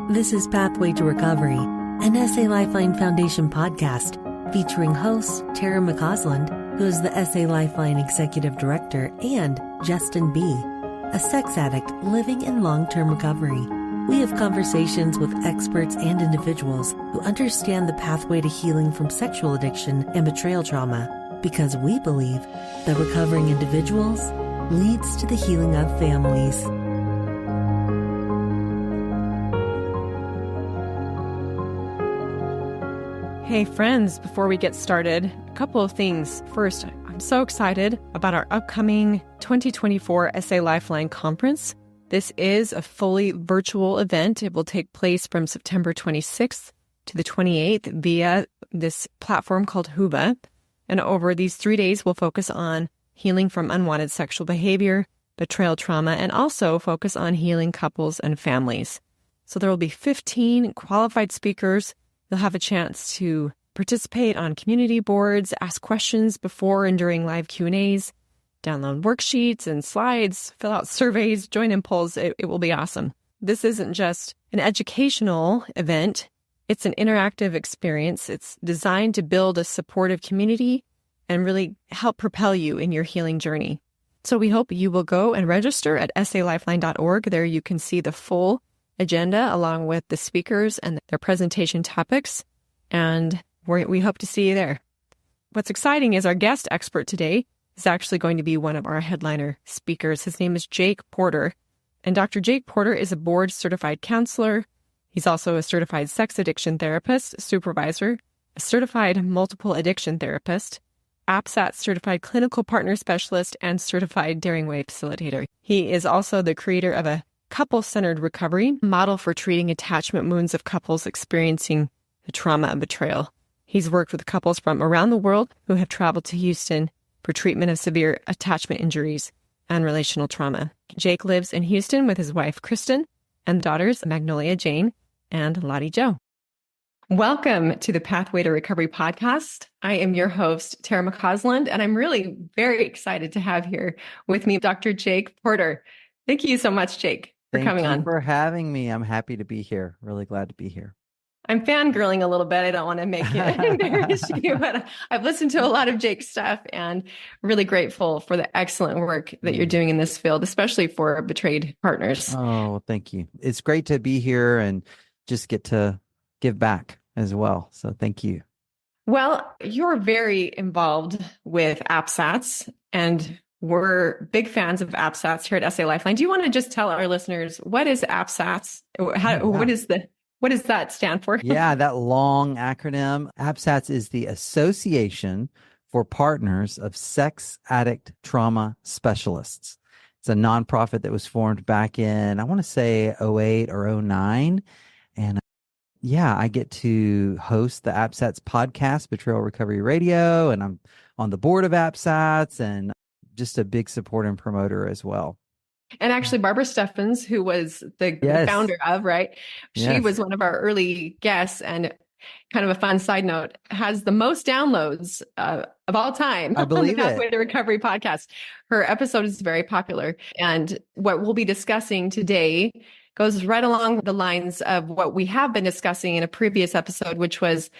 This is Pathway to Recovery, an SA Lifeline Foundation podcast featuring hosts Tara McCausland, who is the SA Lifeline Executive Director, and Justin B., a sex addict living in long-term recovery. We have conversations with experts and individuals who understand the pathway to healing from sexual addiction and betrayal trauma, because we believe that recovering individuals leads to the healing of families. Hey friends, before we get started, a couple of things. First, I'm so excited about our upcoming 2024 SA Lifeline Conference. This is a fully virtual event. It will take place from September 26th to the 28th via this platform called Huba. And over these 3 days, we'll focus on healing from unwanted sexual behavior, betrayal trauma, and also focus on healing couples and families. So there will be 15 qualified speakers. You'll have a chance to participate on community boards, ask questions before and during live Q&As, download worksheets and slides, fill out surveys, join in polls. It will be awesome. This isn't just an educational event. It's an interactive experience. It's designed to build a supportive community and really help propel you in your healing journey. So we hope you will go and register at salifeline.org. There you can see the full agenda along with the speakers and their presentation topics, and we hope to see you there. What's exciting is our guest expert today is actually going to be one of our headliner speakers. His name is Jake Porter, and Dr. Jake Porter is a board-certified counselor. He's also a certified sex addiction therapist, supervisor, a certified multiple addiction therapist, APSATS certified clinical partner specialist, and certified Daring Way facilitator. He is also the creator of a couple-centered recovery model for treating attachment wounds of couples experiencing the trauma of betrayal. He's worked with couples from around the world who have traveled to Houston for treatment of severe attachment injuries and relational trauma. Jake lives in Houston with his wife, Kristen, and daughters, Magnolia Jane and Lottie Jo. Welcome to the Pathway to Recovery podcast. I am your host, Tara McCausland, and I'm really very excited to have here with me Dr. Jake Porter. Thank you so much, Jake, for coming on. Thank you for having me. I'm happy to be here. Really glad to be here. I'm fangirling a little bit. I don't want to make it embarrass you, but I've listened to a lot of Jake's stuff and really grateful for the excellent work that you're doing in this field, especially for betrayed partners. Oh, thank you. It's great to be here and just get to give back as well. So thank you. Well, you're very involved with APSATS, and we're big fans of APSATS here at SA Lifeline. Do you want to just tell our listeners, what is APSATS? What does that stand for? Yeah, that long acronym. APSATS is the Association for Partners of Sex Addict Trauma Specialists. It's a nonprofit that was formed back in, I want to say 08 or 09. And yeah, I get to host the APSATS podcast, Betrayal Recovery Radio, and I'm on the board of APSATS and just a big supporter and promoter as well. And actually, Barbara Steffens, who was the founder of, right? She was one of our early guests, and kind of a fun side note, has the most downloads of all time. I believe on the Pathway to Recovery podcast. Her episode is very popular. And what we'll be discussing today goes right along the lines of what we have been discussing in a previous episode, which was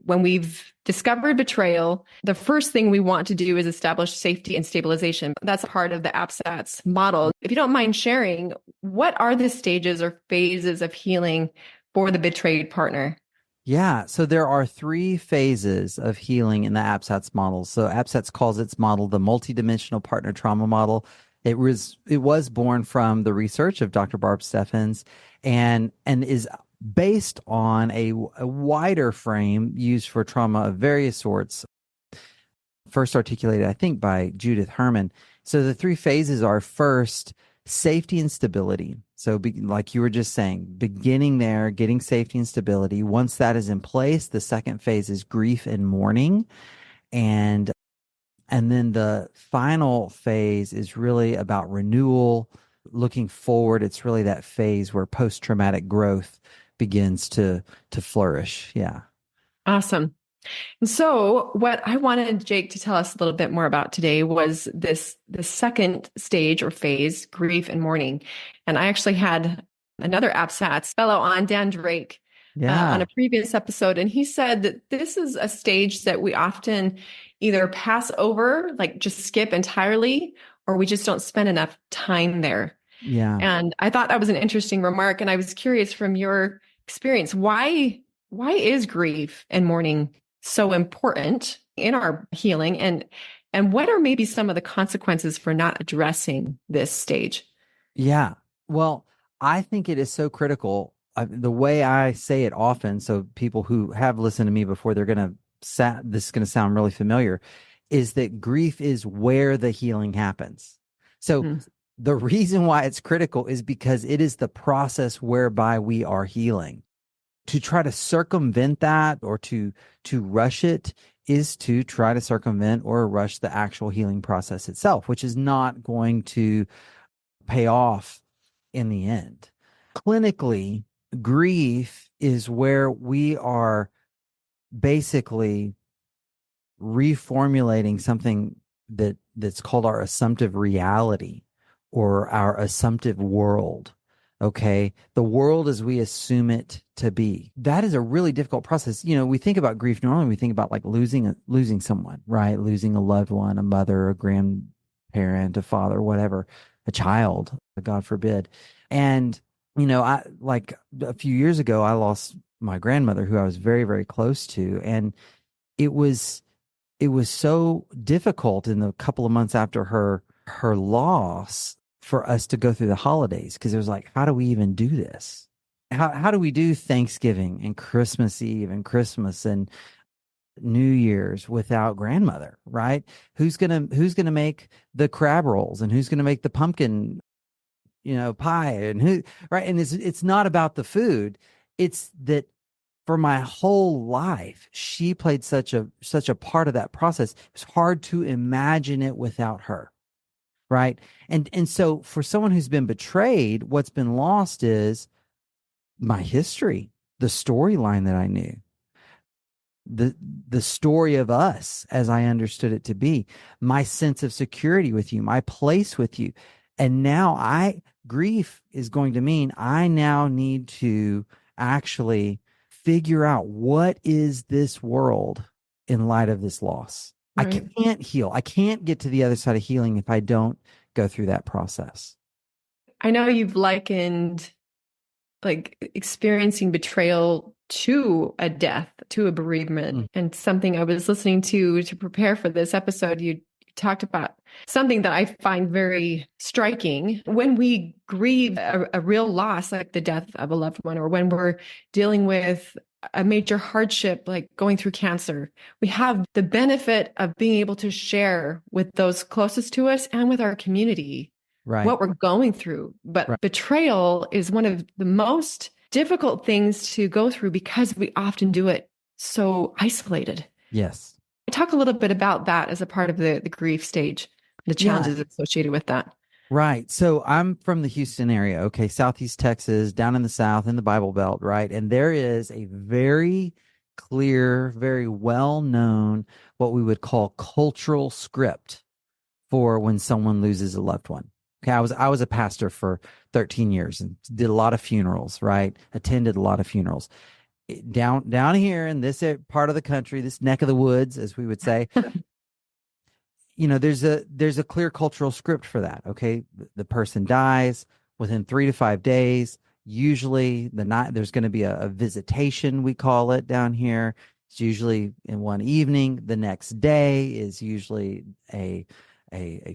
when we've discovered betrayal, the first thing we want to do is establish safety and stabilization. That's part of the APSATS model. If you don't mind sharing, what are the stages or phases of healing for the betrayed partner? Yeah, so there are 3 phases of healing in the APSATS model. So APSATS calls its model the multidimensional partner trauma model. It was born from the research of Dr. Barb Steffens and is based on a wider frame used for trauma of various sorts, first articulated, I think, by Judith Herman. So the 3 phases are, first, safety and stability. So like you were just saying, beginning there, getting safety and stability. Once that is in place, the second phase is grief and mourning. And then the final phase is really about renewal, looking forward. It's really that phase where post-traumatic growth begins to flourish. Yeah. Awesome. And so what I wanted Jake to tell us a little bit more about today was the second stage or phase, grief and mourning. And I actually had another APSATS fellow on, Dan Drake, on Yeah. a previous episode. And he said that this is a stage that we often either pass over, like just skip entirely, or we just don't spend enough time there. Yeah. And I thought that was an interesting remark. And I was curious from your experience, why is grief and mourning so important in our healing? And what are maybe some of the consequences for not addressing this stage? Yeah. Well, I think it is so critical. The way I say it often, so people who have listened to me before, this is going to sound really familiar, is that grief is where the healing happens. So the reason why it's critical is because it is the process whereby we are healing. To try to circumvent that or to rush it is to try to circumvent or rush the actual healing process itself, which is not going to pay off in the end. Clinically, grief is where we are basically reformulating something that's called our assumptive reality or our assumptive world. Okay. The world as we assume it to be. That is a really difficult process. You know, we think about grief normally, we think about like losing someone, right? Losing a loved one, a mother, a grandparent, a father, whatever, a child, God forbid. And, you know, I like a few years ago, I lost my grandmother who I was very, very close to. And it was so difficult in the couple of months after her loss for us to go through the holidays, because it was like, how do we even do this? How do we do Thanksgiving and Christmas Eve and Christmas and New Year's without grandmother, right? Who's gonna make the crab rolls and who's gonna make the pumpkin, pie, and who, right? And it's not about the food. It's that for my whole life, she played such a part of that process. It was hard to imagine it without her. Right. And so for someone who's been betrayed, what's been lost is my history, the storyline that I knew, the story of us as I understood it to be, my sense of security with you, my place with you. And now grief is going to mean I now need to actually figure out what is this world in light of this loss. Right. I can't heal. I can't get to the other side of healing if I don't go through that process. I know you've likened like experiencing betrayal to a death, to a bereavement. And something I was listening to prepare for this episode, you talked about something that I find very striking. When we grieve a real loss, like the death of a loved one, or when we're dealing with a major hardship, like going through cancer, we have the benefit of being able to share with those closest to us and with our community what we're going through. But betrayal is one of the most difficult things to go through because we often do it so isolated. Yes. Talk a little bit about that as a part of the grief stage, the challenges associated with that. Right. So I'm from the Houston area, okay, Southeast Texas, down in the South in the Bible Belt, right? And there is a very clear, very well-known, what we would call cultural script for when someone loses a loved one. Okay, I was a pastor for 13 years and did a lot of funerals, right? Attended a lot of funerals. Down here in this part of the country, this neck of the woods, as we would say, there's a clear cultural script for that. Okay, the person dies within 3 to 5 days. Usually, there's going to be a visitation, we call it down here. It's usually in one evening. The next day is usually a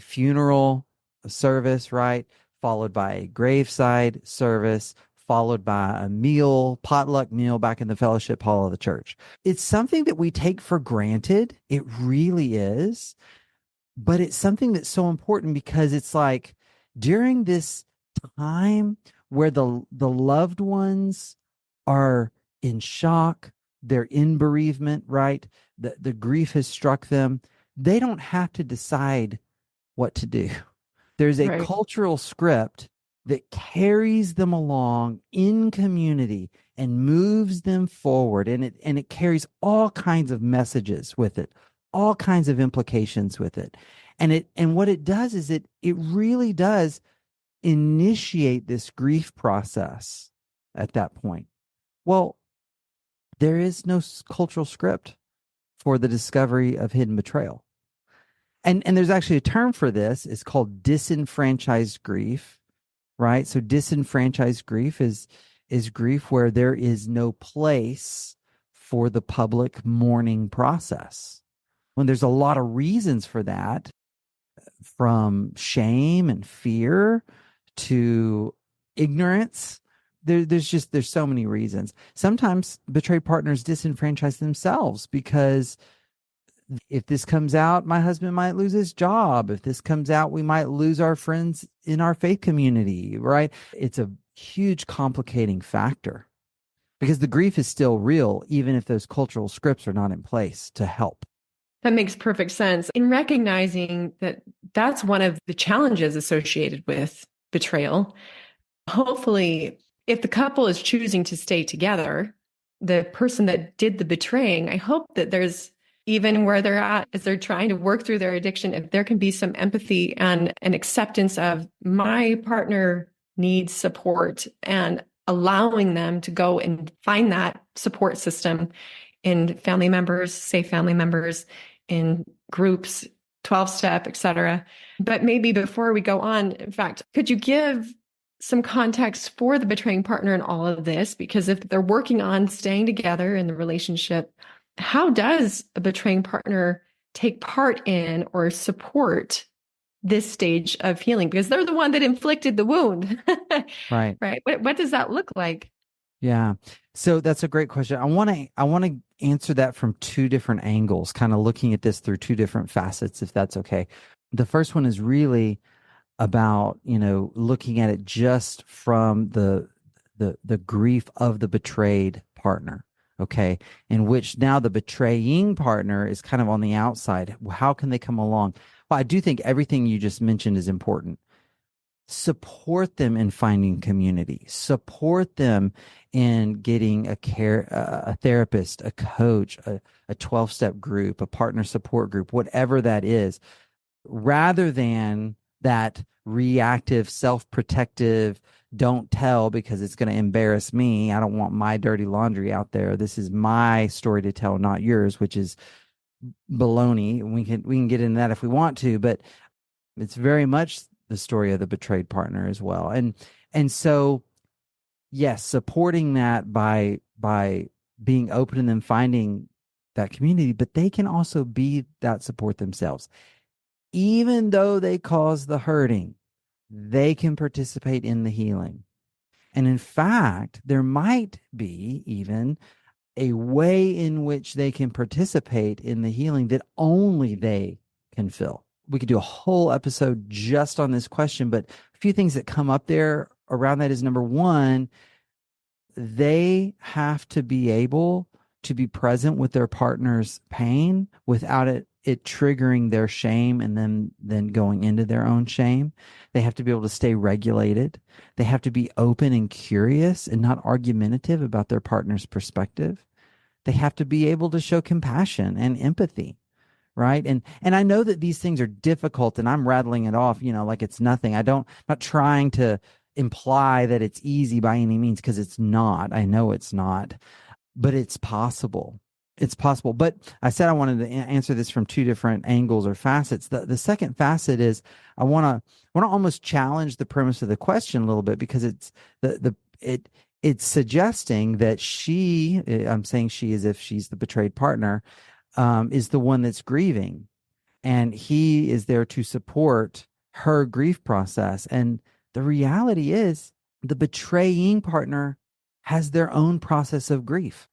funeral service, right? Followed by a graveside service, followed by a meal, potluck meal back in the fellowship hall of the church. It's something that we take for granted. It really is. But it's something that's so important because it's like during this time where the loved ones are in shock, they're in bereavement, right? The grief has struck them. They don't have to decide what to do. There's a cultural script that carries them along in community and moves them forward. And it carries all kinds of messages with it, all kinds of implications with it. And what it does is it really does initiate this grief process at that point? Well, there is no cultural script for the discovery of hidden betrayal. And there's actually a term for this. It's called disenfranchised grief, right? So disenfranchised grief is grief where there is no place for the public mourning process. When there's a lot of reasons for that, from shame and fear to ignorance. There's so many reasons. Sometimes betrayed partners disenfranchise themselves because if this comes out, my husband might lose his job. If this comes out, we might lose our friends in our faith community, right? It's a huge complicating factor because the grief is still real, even if those cultural scripts are not in place to help. That makes perfect sense. In recognizing that that's one of the challenges associated with betrayal, hopefully, if the couple is choosing to stay together, the person that did the betraying, I hope that there's, even where they're at as they're trying to work through their addiction, if there can be some empathy and an acceptance of my partner needs support and allowing them to go and find that support system in family members, safe family members, in groups, 12-step, etc. But maybe before we go on, in fact, could you give some context for the betraying partner in all of this? Because if they're working on staying together in the relationship, how does a betraying partner take part in or support this stage of healing? Because they're the one that inflicted the wound. Right. Right. What does that look like? Yeah. So that's a great question. I want to answer that from two different angles, kind of looking at this through two different facets, if that's okay. The first one is really about, looking at it just from the grief of the betrayed partner. Okay. In which now the betraying partner is kind of on the outside. How can they come along? Well, I do think everything you just mentioned is important. Support them in finding community, support them in getting a therapist, a coach, a 12-step group, a partner support group, whatever that is, rather than that reactive, self-protective, don't tell because it's going to embarrass me. I don't want my dirty laundry out there. This is my story to tell, not yours, which is baloney. We can get into that if we want to, but it's very much the story of the betrayed partner as well. And so, yes, supporting that by being open and them finding that community, but they can also be that support themselves. Even though they cause the hurting, they can participate in the healing. And in fact, there might be even a way in which they can participate in the healing that only they can fill. We could do a whole episode just on this question, but a few things that come up there around that is, number one, they have to be able to be present with their partner's pain without it triggering their shame and then going into their own shame. They have to be able to stay regulated. They have to be open and curious and not argumentative about their partner's perspective. They have to be able to show compassion and empathy. Right. And I know that these things are difficult and I'm rattling it off, like it's nothing. I'm not trying to imply that it's easy by any means, because it's not. I know it's not, but it's possible. It's possible. But I said I wanted to answer this from two different angles or facets. The second facet is I want to almost challenge the premise of the question a little bit, because it's suggesting that I'm saying she as if she's the betrayed partner, is the one that's grieving, and he is there to support her grief process. And the reality is the betraying partner has their own process of grief.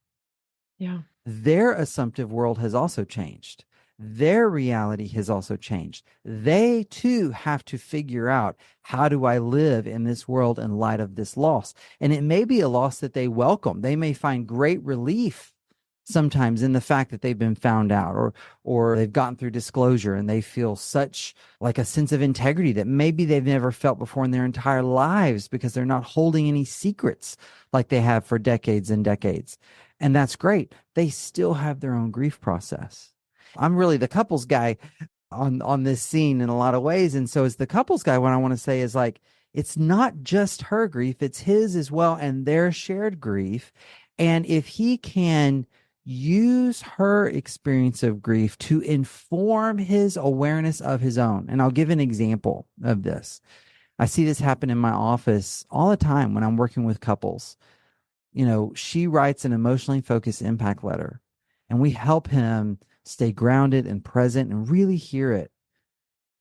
Yeah. Their assumptive world has also changed. Their reality has also changed. They too have to figure out, how do I live in this world in light of this loss? And it may be a loss that they welcome. They may find great relief sometimes in the fact that they've been found out, or they've gotten through disclosure and they feel such like a sense of integrity that maybe they've never felt before in their entire lives, because they're not holding any secrets like they have for decades and decades. And that's great. They still have their own grief process. I'm really the couples guy on this scene in a lot of ways. And so as the couples guy, what I want to say is, like, it's not just her grief, it's his as well, and their shared grief. And if he can use her experience of grief to inform his awareness of his own. And I'll give an example of this. I see this happen in my office all the time when I'm working with couples. She writes an emotionally focused impact letter, and we help him stay grounded and present and really hear it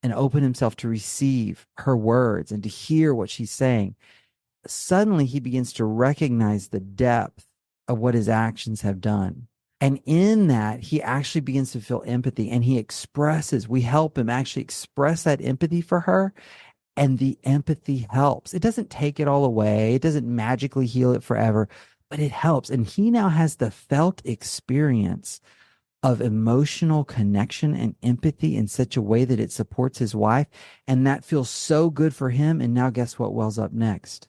and open himself to receive her words and to hear what she's saying. Suddenly, he begins to recognize the depth of what his actions have done. And in that, he actually begins to feel empathy, and we help him actually express that empathy for her. And the empathy helps. It doesn't take it all away. It doesn't magically heal it forever, but it helps. And he now has the felt experience of emotional connection and empathy in such a way that it supports his wife. And that feels so good for him. And now guess what wells up next?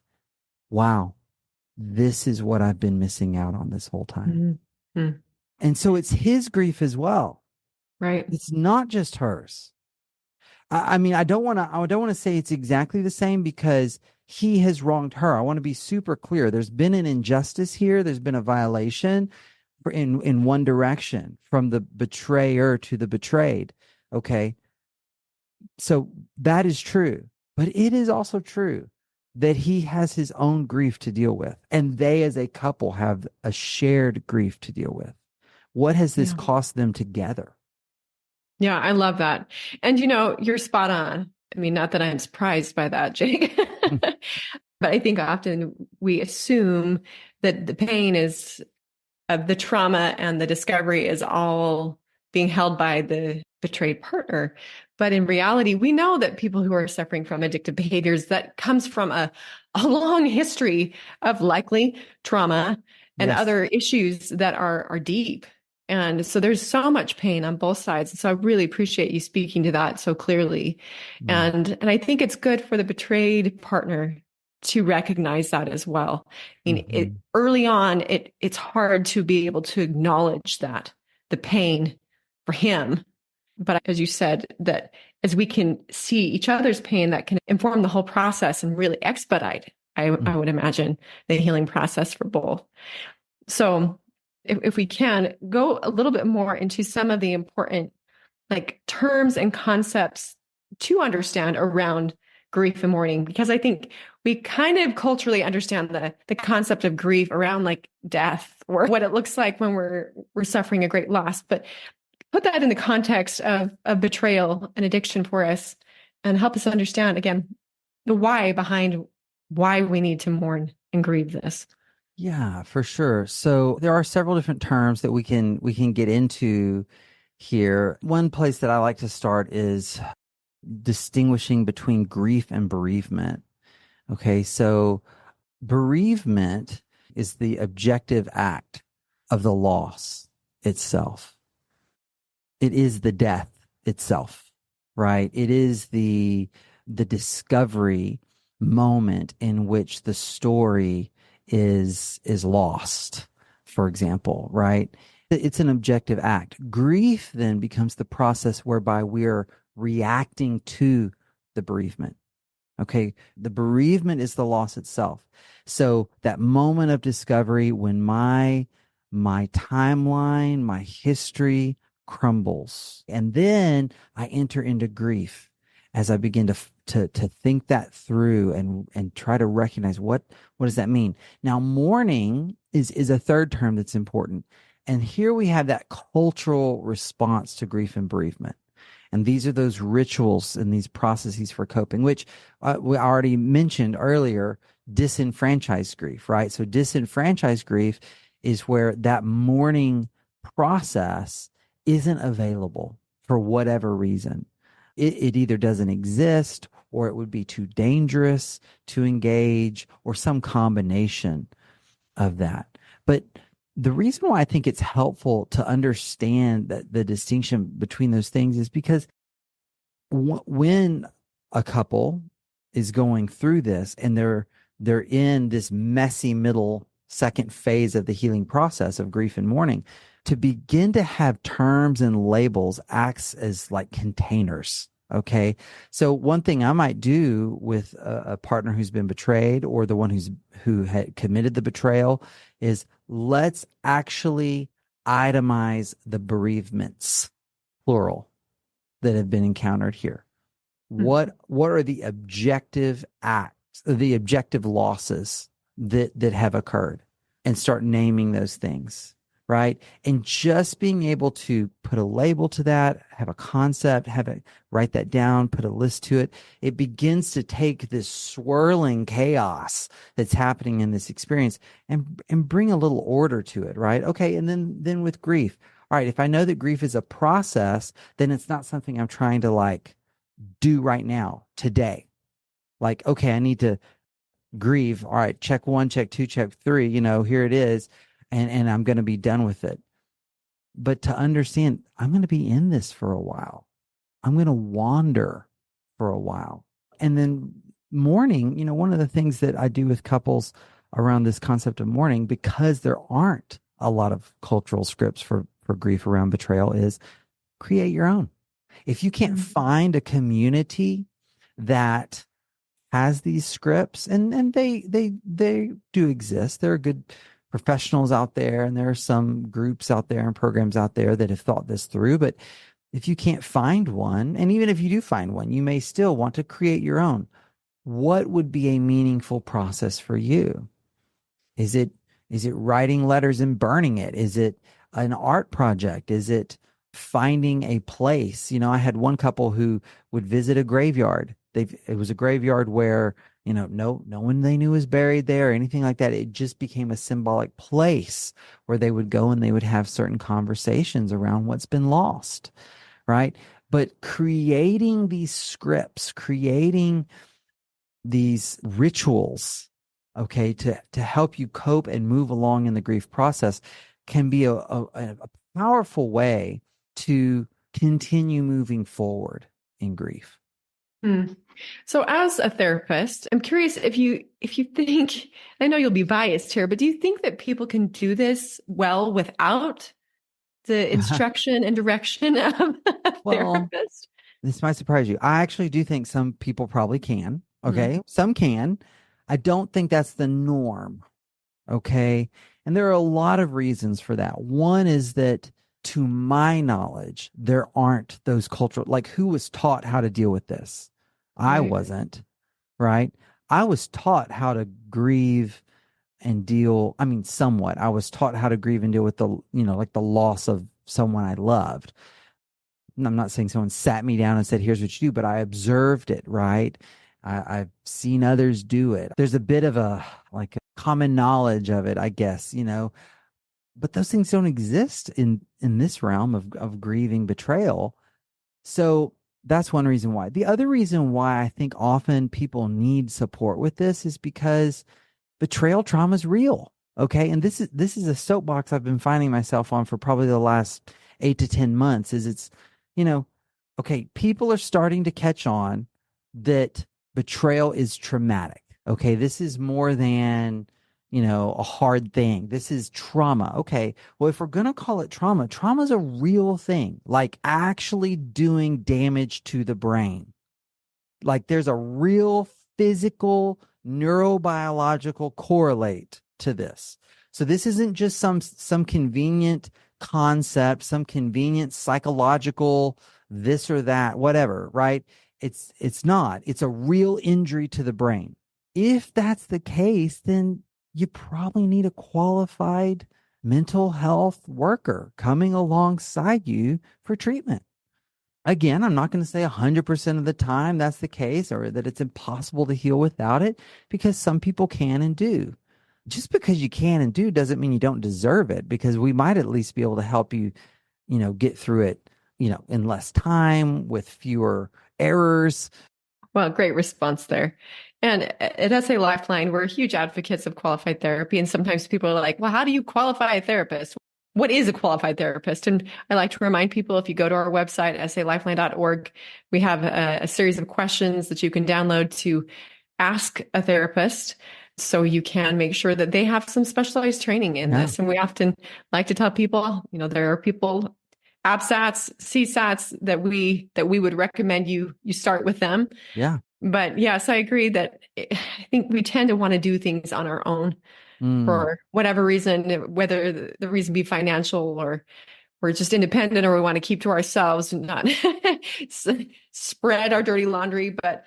Wow, this is what I've been missing out on this whole time. Mm-hmm. And so it's his grief as well. Right. It's not just hers. I mean, I don't want to say it's exactly the same because he has wronged her. I want to be super clear. There's been an injustice here. There's been a violation in one direction, from the betrayer to the betrayed. Okay. So that is true, but it is also true that he has his own grief to deal with, and they as a couple have a shared grief to deal with. What has this cost them together? Yeah, I love that. And you're spot on. I mean, not that I'm surprised by that, Jake, but I think often we assume that the pain is of the trauma and the discovery is all being held by the betrayed partner. But in reality, we know that people who are suffering from addictive behaviors, that comes from a long history of likely trauma and other issues that are deep. And so there's so much pain on both sides. So I really appreciate you speaking to that so clearly. And I think it's good for the betrayed partner to recognize that as well. I mean, early on, it's hard to be able to acknowledge that, the pain for him. But as you said, that as we can see each other's pain, that can inform the whole process and really expedite, I would imagine, the healing process for both. So if we can go a little bit more into some of the important terms and concepts to understand around grief and mourning, because I think we kind of culturally understand the concept of grief around death or what it looks like when we're suffering a great loss. But put that in the context of betrayal and addiction for us, and help us understand again the why behind why we need to mourn and grieve this. Yeah, for sure. So there are several different terms that we can get into here. One place that I like to start is distinguishing between grief and bereavement. Okay, so bereavement is the objective act of the loss itself. It is the death itself, right? It is the discovery moment in which the story is lost, for example, right? It's an objective act. Grief then becomes the process whereby we're reacting to the bereavement. Okay, the bereavement is the loss itself. So that moment of discovery when my timeline, my history crumbles, and then I enter into grief as I begin to think that through and try to recognize what does that mean. Now, mourning is a third term that's important, and here we have that cultural response to grief and bereavement. And these are those rituals and these processes for coping, which we already mentioned earlier, disenfranchised grief, right? So disenfranchised grief is where that mourning process isn't available for whatever reason. It either doesn't exist, or it would be too dangerous to engage, or some combination of that. But the reason why I think it's helpful to understand that the distinction between those things is because when a couple is going through this and they're in this messy middle second phase of the healing process of grief and mourning, to begin to have terms and labels acts as like containers Okay. So one thing I might do with a partner who's been betrayed, or the one who had committed the betrayal, is let's actually itemize the bereavements, plural, that have been encountered here. What are the objective acts, the objective losses that have occurred, and start naming those things, right? And just being able to put a label to that, have a concept, write that down, put a list to it, it begins to take this swirling chaos that's happening in this experience and bring a little order to it, right? Okay, and then with grief, all right, if I know that grief is a process, then it's not something I'm trying to like do right now, today. Like, okay, I need to grieve. All right, check 1, check 2, check 3, here it is. And I'm going to be done with it. But to understand, I'm going to be in this for a while. I'm going to wander for a while. And then mourning, one of the things that I do with couples around this concept of mourning, because there aren't a lot of cultural scripts for grief around betrayal, is create your own. If you can't find a community that has these scripts, and they do exist, there are good professionals out there, and there are some groups out there and programs out there that have thought this through. But if you can't find one, and even if you do find one, you may still want to create your own. What would be a meaningful process for you? Is it writing letters and burning it? Is it an art project? Is it finding a place? I had one couple who would visit a graveyard. It was a graveyard where, no one they knew was buried there or anything like that. It just became a symbolic place where they would go and they would have certain conversations around what's been lost, right? But creating these scripts, creating these rituals, okay, to help you cope and move along in the grief process can be a powerful way to continue moving forward in grief. So as a therapist, I'm curious if you think, I know you'll be biased here, but do you think that people can do this well without the instruction and direction of a therapist? This might surprise you. I actually do think some people probably can. Okay. Some can. I don't think that's the norm. Okay. And there are a lot of reasons for that. One is that, to my knowledge, there aren't those cultural, like, who was taught how to deal with this? I wasn't, right? I was taught how to grieve and deal. I mean, somewhat. I was taught how to grieve and deal with the, like the loss of someone I loved. And I'm not saying someone sat me down and said, here's what you do, but I observed it, right? I've seen others do it. There's a bit of a common knowledge of it, I guess, but those things don't exist in this realm of grieving betrayal. So that's one reason why. The other reason why I think often people need support with this is because betrayal trauma is real. Okay. And this is a soapbox I've been finding myself on for probably the last 8 to 10 months. Okay, people are starting to catch on that betrayal is traumatic. Okay. This is more than, a hard thing. This is trauma. Okay. Well, if we're going to call it trauma, trauma is a real thing, like actually doing damage to the brain. Like there's a real physical, neurobiological correlate to this. So this isn't just some convenient concept, some convenient psychological this or that, whatever, right? It's not. It's a real injury to the brain. If that's the case, then you probably need a qualified mental health worker coming alongside you for treatment. Again, I'm not going to say 100% of the time that's the case, or that it's impossible to heal without it, because some people can and do. Just because you can and do doesn't mean you don't deserve it, because we might at least be able to help you, get through it, in less time, with fewer errors. Well, great response there. And at SA Lifeline, we're huge advocates of qualified therapy. And sometimes people are like, well, how do you qualify a therapist? What is a qualified therapist? And I like to remind people, if you go to our website, salifeline.org, we have a series of questions that you can download to ask a therapist, so you can make sure that they have some specialized training in this. And we often like to tell people, there are people APSATS, CSATs that we would recommend you start with them. Yeah. But yes, I agree that I think we tend to want to do things on our own for whatever reason, whether the reason be financial or we're just independent or we want to keep to ourselves and not spread our dirty laundry. But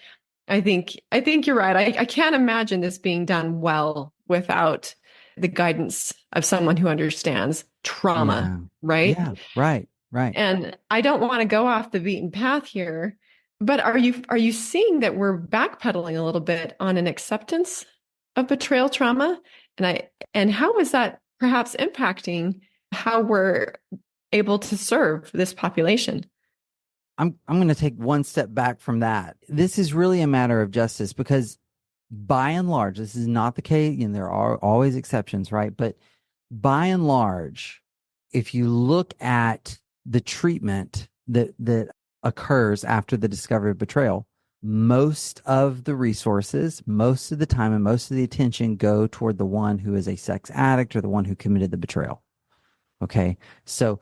I think you're right. I can't imagine this being done well without the guidance of someone who understands trauma, Yeah. right? Yeah. Right. Right. And I don't want to go off the beaten path here, but are you seeing that we're backpedaling a little bit on an acceptance of betrayal trauma? And how is that perhaps impacting how we're able to serve this population? I'm going to take one step back from that. This is really a matter of justice because by and large, this is not the case. There are always exceptions, right? But by and large, if you look at the treatment that occurs after the discovery of betrayal, most of the resources, most of the time, and most of the attention go toward the one who is a sex addict or the one who committed the betrayal. Okay. So,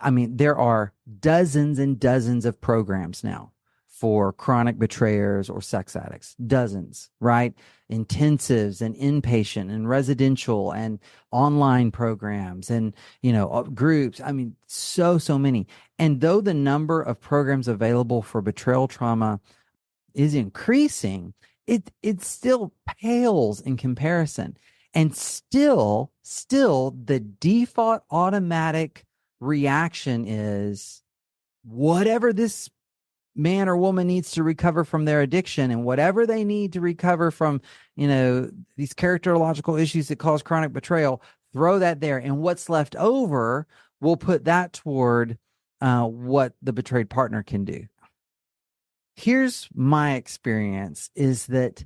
I mean, there are dozens and dozens of programs now for chronic betrayers or sex addicts. Dozens, right? Intensives and inpatient and residential and online programs and, groups. I mean, so many. And though the number of programs available for betrayal trauma is increasing, it still pales in comparison. And still the default automatic reaction is whatever this man or woman needs to recover from their addiction and whatever they need to recover from, these characterological issues that cause chronic betrayal, throw that there. And what's left over, we'll put that toward what the betrayed partner can do. Here's my experience is that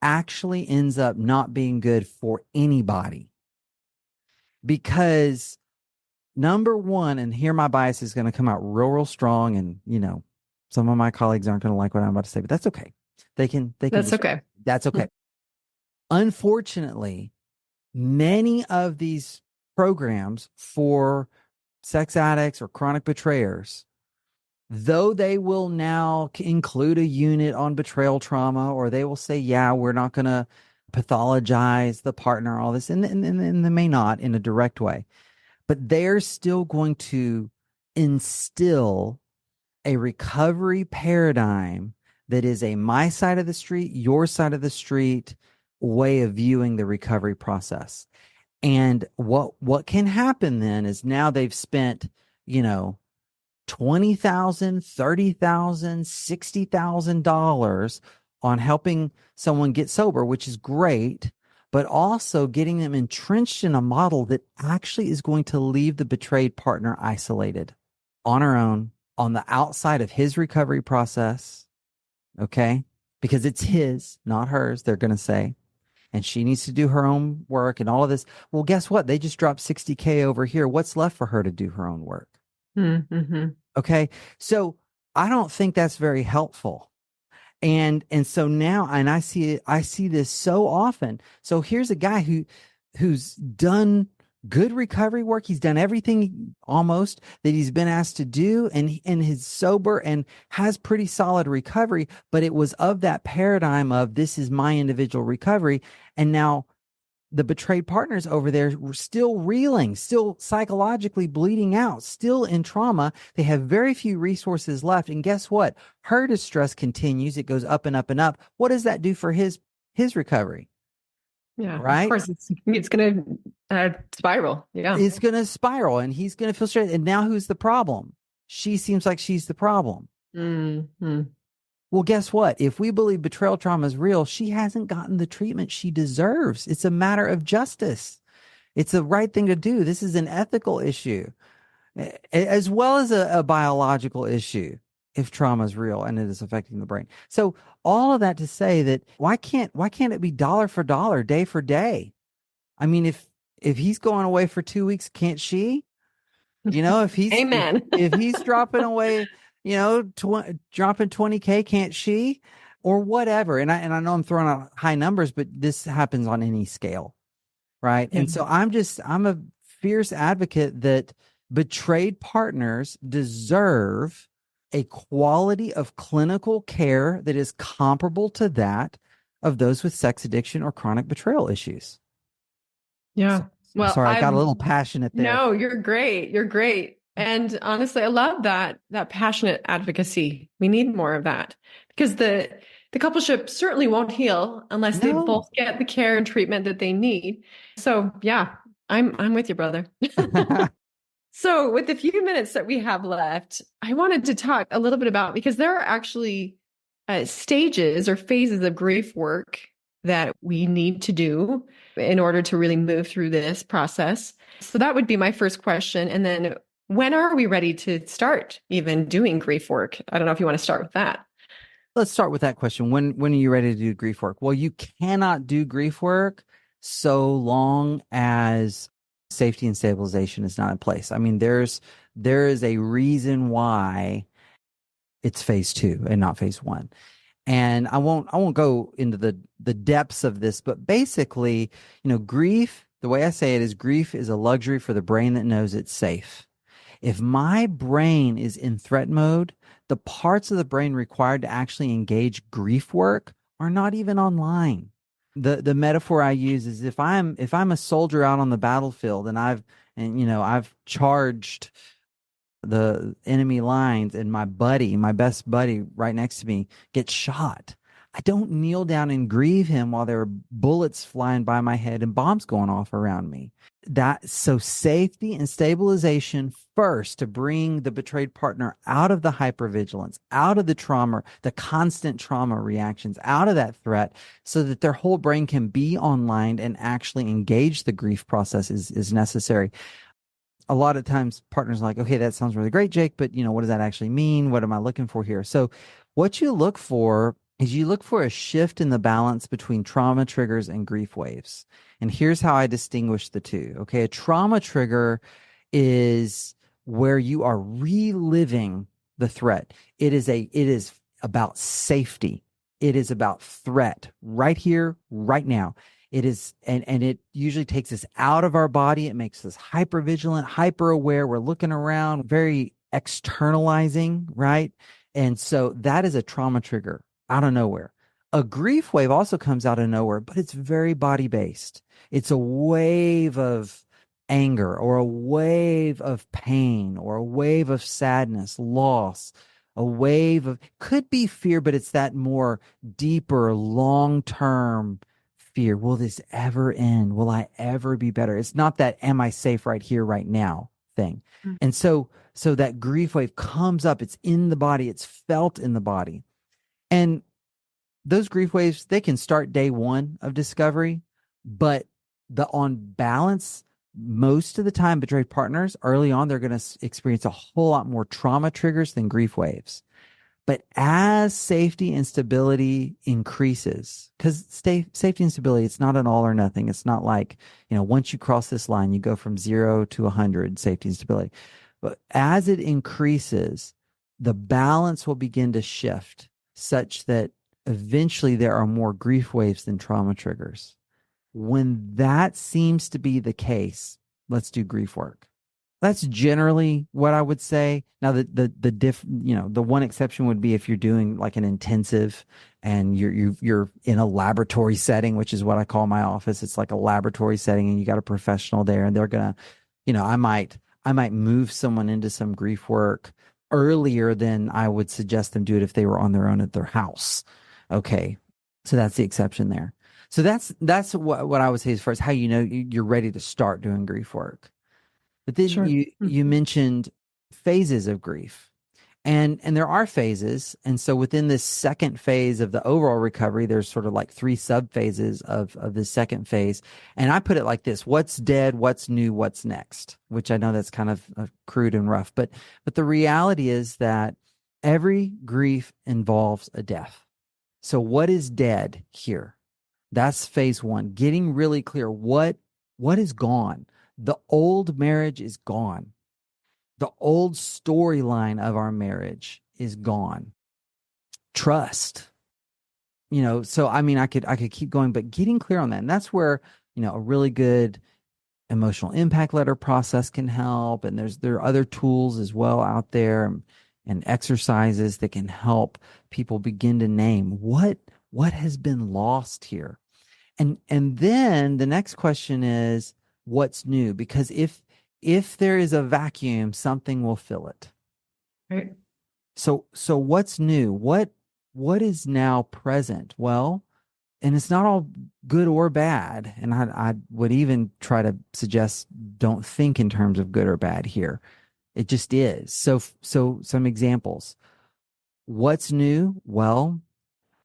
actually ends up not being good for anybody. Because number one, and here my bias is going to come out real strong, and some of my colleagues aren't going to like what I'm about to say, but that's okay. They can. That's okay. That's okay. Unfortunately, many of these programs for sex addicts or chronic betrayers, though they will now include a unit on betrayal trauma, or they will say, yeah, we're not going to pathologize the partner, all this, and they may not in a direct way, but they're still going to instill a recovery paradigm that is a my side of the street, your side of the street way of viewing the recovery process. And what can happen then is now they've spent, $20,000, $30,000, $60,000 on helping someone get sober, which is great, but also getting them entrenched in a model that actually is going to leave the betrayed partner isolated on her own, on the outside of his recovery process. Okay. Because it's his, not hers, they're going to say. And she needs to do her own work and all of this. Well, guess what? They just dropped $60K over here. What's left for her to do her own work? Mm-hmm. Okay. So I don't think that's very helpful. And so now, and I see this so often. So here's a guy who's done good recovery work. He's done everything almost that he's been asked to do, and he's sober and has pretty solid recovery, but it was of that paradigm of this is my individual recovery. And now the betrayed partners over there were still reeling, still psychologically bleeding out, still in trauma. They have very few resources left. And guess what? Her distress continues. It goes up and up and up. What does that do for his recovery? Yeah, right. Of course, it's going to spiral. Yeah, it's going to spiral, and he's going to feel straight. And now, who's the problem? She seems like she's the problem. Mm-hmm. Well, guess what? If we believe betrayal trauma is real, she hasn't gotten the treatment she deserves. It's a matter of justice. It's the right thing to do. This is an ethical issue, as well as a biological issue. If trauma is real and it is affecting the brain. So all of that to say that why can't it be dollar for dollar, day for day? I mean, if he's going away for 2 weeks, can't she? If he's Amen. if he's dropping away, dropping 20K, can't she? Or whatever. And I know I'm throwing out high numbers, but this happens on any scale, right? Yeah. And so I'm a fierce advocate that Betrayed partners deserve a quality of clinical care that is comparable to that of those with sex addiction or chronic betrayal issues. Yeah. So, Well, sorry, I got a I've little passionate there. no, you're great. You're great. And honestly, I love that passionate advocacy. We need more of that because the coupleship certainly won't heal unless they No. both get the care and treatment that they need. So yeah, I'm with you, brother. So with the few minutes that we have left, I wanted to talk a little bit about because there are actually stages or phases of grief work that we need to do in order to really move through this process. So that would be my first question. And then when are we ready to start even doing grief work? I don't know if you want to start with that. Let's start with that question. When are you ready to do grief work? Well, you cannot do grief work so long as safety and stabilization is not in place. I mean, there is a reason why it's phase 2 and not phase 1. And I won't go into the depths of this, but basically, grief, the way I say it is grief is a luxury for the brain that knows it's safe. If my brain is in threat mode, the parts of the brain required to actually engage grief work are not even online. The metaphor I use is if I'm a soldier out on the battlefield and I've charged the enemy lines and my best buddy right next to me gets shot. I don't kneel down and grieve him while there are bullets flying by my head and bombs going off around me. So safety and stabilization first to bring the betrayed partner out of the hypervigilance, out of the trauma, the constant trauma reactions, out of that threat, so that their whole brain can be online and actually engage the grief process is necessary. A lot of times partners are like, okay, that sounds really great, Jake, but what does that actually mean? What am I looking for here? So what you look for is you look for a shift in the balance between trauma triggers and grief waves. And here's how I distinguish the two. Okay. A trauma trigger is where you are reliving the threat. It is about safety. It is about threat right here, right now. It is, and it usually takes us out of our body. It makes us hyper vigilant, hyper aware. We're looking around, very externalizing, right? And so that is a trauma trigger out of nowhere. A grief wave also comes out of nowhere, but it's very body based. It's a wave of anger or a wave of pain or a wave of sadness, loss, a wave of, could be fear, but it's that more deeper, long term fear. Will this ever end? Will I ever be better? It's not that am I safe right here, right now thing. Mm. And so that grief wave comes up. It's in the body. It's felt in the body. And those grief waves, they can start day one of discovery, but on balance, most of the time, betrayed partners early on, they're going to experience a whole lot more trauma triggers than grief waves. But as safety and stability increases, because safety and stability, it's not an all or nothing. It's not like, once you cross this line, you go from 0 to 100 safety and stability. But as it increases, the balance will begin to shift such that eventually there are more grief waves than trauma triggers. When that seems to be the case, let's do grief work. That's generally what I would say. Now, the one exception would be if you're doing like an intensive and you're in a laboratory setting, which is what I call my office. It's like a laboratory setting, and you got a professional there, and they're gonna, I might move someone into some grief work earlier than I would suggest them do it if they were on their own at their house. Okay, so that's the exception there. So that's what I would say as far as how you're ready to start doing grief work. But then Sure. you mentioned phases of grief. And there are phases. And so within this second phase of the overall recovery, there's sort of like 3 sub phases of the second phase. And I put it like this: what's dead, what's new, what's next, which I know that's kind of crude and rough. But the reality is that every grief involves a death. So what is dead here? That's phase 1, getting really clear what is gone. The old marriage is gone. The old storyline of our marriage is gone. Trust. So I mean, I could keep going, but getting clear on that. And that's where, a really good emotional impact letter process can help. And there are other tools as well out there and exercises that can help people begin to name what has been lost here. And then the next question is what's new? Because if there is a vacuum, something will fill it. Right. So what's new? What is now present? Well, and it's not all good or bad. And I would even try to suggest don't think in terms of good or bad here. It just is. So some examples. What's new? Well,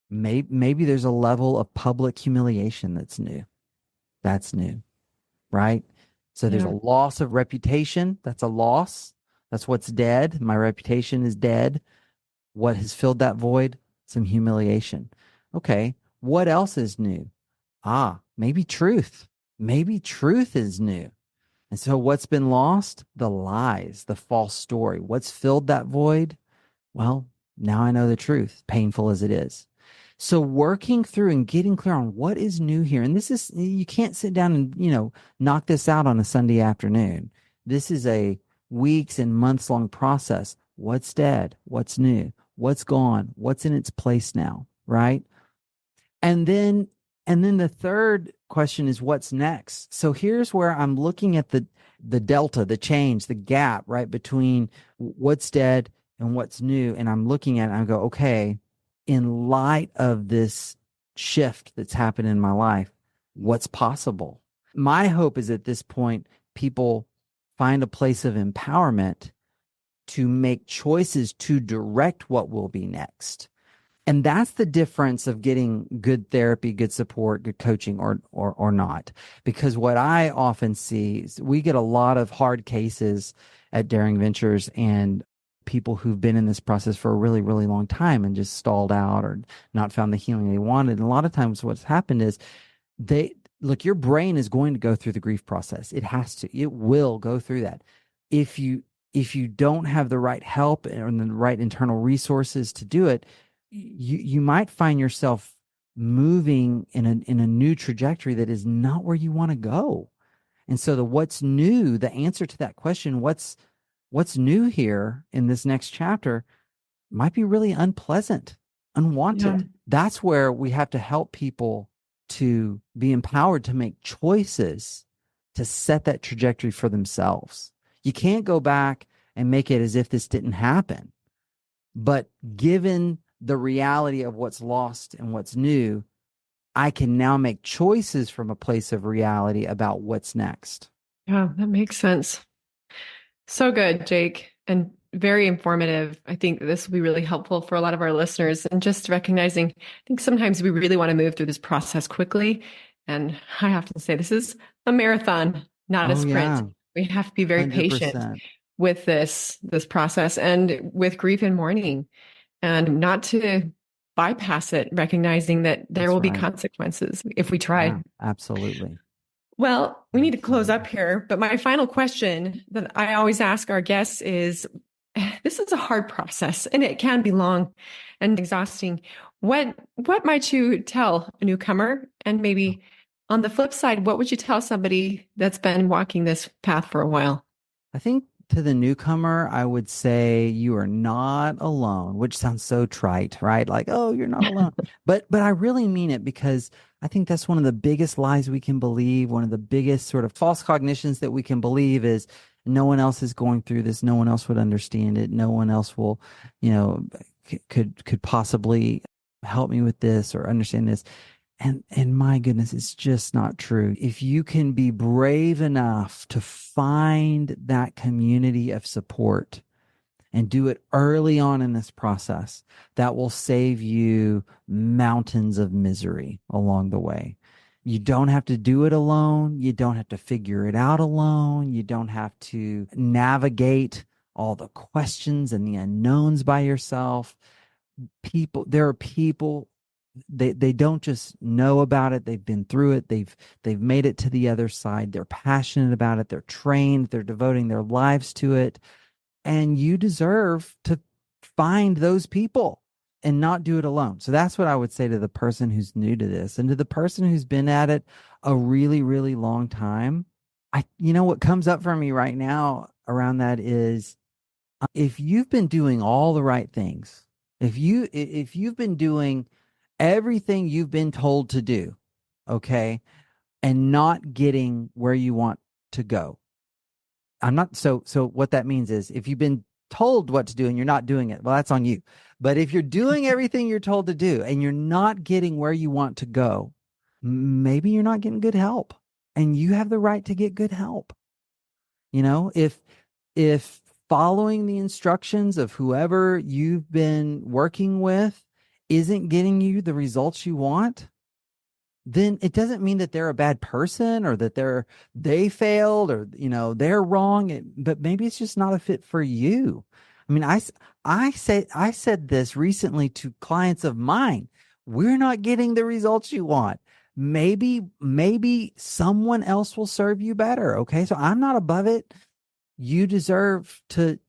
maybe there's a level of public humiliation that's new. That's new, right? So there's a loss of reputation. That's a loss. That's what's dead. My reputation is dead. What has filled that void? Some humiliation. Okay. What else is new? Maybe truth. Maybe truth is new. And so what's been lost? The lies, the false story. What's filled that void? Well, now I know the truth, painful as it is. So working through and getting clear on what is new here. And this is, you can't sit down and, knock this out on a Sunday afternoon. This is a weeks and months long process. What's dead? What's new? What's gone? What's in its place now? Right. And then the third question is what's next? So here's where I'm looking at the delta, the change, the gap, right, between what's dead and what's new. And I'm looking at it and I go, okay, in light of this shift that's happened in my life, what's possible? My hope is at this point, people find a place of empowerment to make choices to direct what will be next. And that's the difference of getting good therapy, good support, good coaching or not. Because what I often see is we get a lot of hard cases at Daring Ventures and people who've been in this process for a really, really long time and just stalled out or not found the healing they wanted. And a lot of times what's happened is your brain is going to go through the grief process. It has to. It will go through that. If you don't have the right help or the right internal resources to do it, you might find yourself moving in a new trajectory that is not where you want to go. And so what's new, the answer to that question, what's new here in this next chapter might be really unpleasant, unwanted. Yeah. That's where we have to help people to be empowered to make choices to set that trajectory for themselves. You can't go back and make it as if this didn't happen. But given the reality of what's lost and what's new, I can now make choices from a place of reality about what's next. Yeah, that makes sense. So good, Jake, and very informative. I think this will be really helpful for a lot of our listeners. And just recognizing, I think sometimes we really want to move through this process quickly. And I have to say, this is a marathon, not a sprint. Yeah. We have to be very 100%. Patient with this process and with grief and mourning, and not to bypass it, recognizing that there will be consequences if we try. Yeah, absolutely. Well, we need to close up here, but my final question that I always ask our guests is, this is a hard process and it can be long and exhausting. What might you tell a newcomer? And maybe on the flip side, what would you tell somebody that's been walking this path for a while? I think to the newcomer, I would say you are not alone, which sounds so trite, right? Like, oh, you're not alone. But I really mean it, because I think that's one of the biggest lies we can believe. One of the biggest sort of false cognitions that we can believe is no one else is going through this. No one else would understand it. No one else will, could possibly help me with this or understand this. And my goodness, it's just not true. If you can be brave enough to find that community of support and do it early on in this process, that will save you mountains of misery along the way. You don't have to do it alone. You don't have to figure it out alone. You don't have to navigate all the questions and the unknowns by yourself. There are people, they don't just know about it. They've been through it. They've made it to the other side. They're passionate about it. They're trained. They're devoting their lives to it. And you deserve to find those people and not do it alone. So that's what I would say to the person who's new to this, and to the person who's been at it a really, really long time. what comes up for me right now around that is, if you've been doing all the right things, if you've been doing everything you've been told to do, okay, and not getting where you want to go. I'm not so what that means is, if you've been told what to do and you're not doing it, well, that's on you. But if you're doing everything you're told to do and you're not getting where you want to go, maybe you're not getting good help, and you have the right to get good help. If following the instructions of whoever you've been working with isn't getting you the results you want, then it doesn't mean that they're a bad person or that they failed or they're wrong. But maybe it's just not a fit for you. I mean, I said this recently to clients of mine. We're not getting the results you want. Maybe someone else will serve you better. Okay, so I'm not above it. You deserve to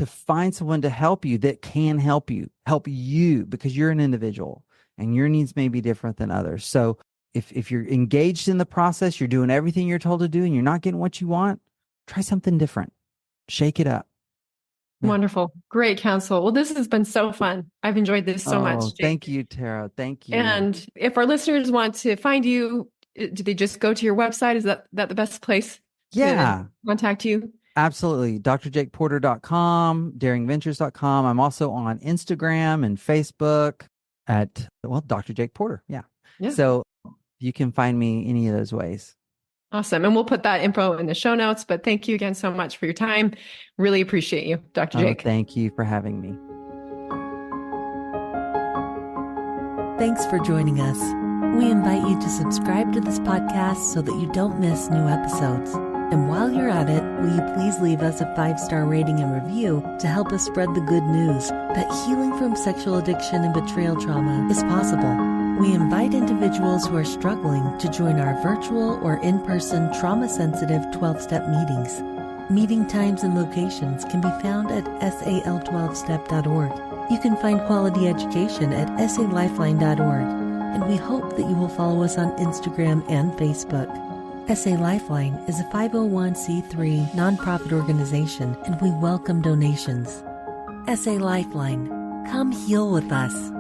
find someone to help you that can help you because you're an individual and your needs may be different than others. So if you're engaged in the process, you're doing everything you're told to do and you're not getting what you want, try something different. Shake it up. Yeah. Wonderful. Great counsel. Well, this has been so fun. I've enjoyed this so much, Jake. Thank you, Tara. Thank you. And if our listeners want to find you, do they just go to your website? Is that the best place to contact you? Absolutely. drjakeporter.com, daringventures.com. I'm also on Instagram and Facebook at, Dr. Jake Porter. Yeah. So you can find me any of those ways. Awesome. And we'll put that info in the show notes. But thank you again so much for your time. Really appreciate you, Dr. Jake. Thank you for having me. Thanks for joining us. We invite you to subscribe to this podcast so that you don't miss new episodes. And while you're at it, will you please leave us a 5-star rating and review to help us spread the good news that healing from sexual addiction and betrayal trauma is possible. We invite individuals who are struggling to join our virtual or in-person trauma-sensitive 12-step meetings. Meeting times and locations can be found at sal12step.org. You can find quality education at salifeline.org. And we hope that you will follow us on Instagram and Facebook. SA Lifeline is a 501c3 nonprofit organization, and we welcome donations. SA Lifeline, come heal with us.